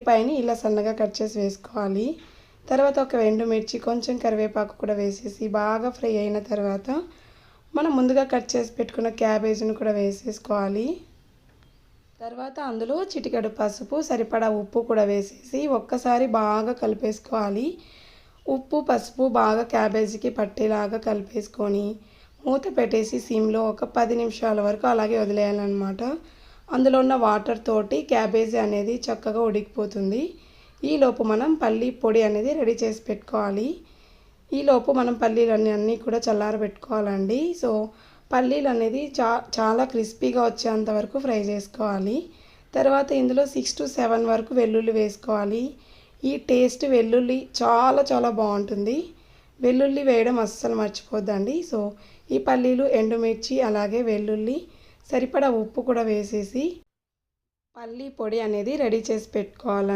ఉల్లిపాయని ఇలా సన్నగా కట్ చేసి వేసుకోవాలి. తర్వాత ఒక ఎండుమిర్చి, కొంచెం కరివేపాకు కూడా వేసేసి బాగా ఫ్రై అయిన తర్వాత మనం ముందుగా కట్ చేసి పెట్టుకున్న క్యాబేజీని కూడా వేసేసుకోవాలి. తర్వాత అందులో చిటికెడు పసుపు, సరిపడా ఉప్పు కూడా వేసేసి ఒక్కసారి బాగా కలిపేసుకోవాలి. ఉప్పు, పసుపు బాగా క్యాబేజీకి పట్టేలాగా కలిపేసుకొని మూత పెట్టేసి సిమ్లో ఒక 10 నిమిషాల వరకు అలాగే వదిలేయాలన్నమాట. అందులో ఉన్న వాటర్ తోటి క్యాబేజీ అనేది చక్కగా ఉడికిపోతుంది. ఈలోపు మనం పల్లీ పొడి అనేది రెడీ చేసి పెట్టుకోవాలి. ఈలోపు మనం పల్లీలన్నీ అన్నీ కూడా చల్లారబెట్టుకోవాలండి. సో పల్లీలు అనేది చాలా క్రిస్పీగా వచ్చేంత వరకు ఫ్రై చేసుకోవాలి. తర్వాత ఇందులో 6 to 7 వరకు వెల్లుల్లి వేసుకోవాలి. ఈ టేస్ట్ వెల్లుల్లి చాలా చాలా బాగుంటుంది. వెల్లుల్లి వేయడం అస్సలు మర్చిపోద్దండి. సో ఈ పల్లీలు, ఎండుమిర్చి అలాగే వెల్లుల్లి, సరిపడా ఉప్పు కూడా వేసేసి పల్లీ పొడి అనేది రెడీ చేసి పెట్టుకోవాలి.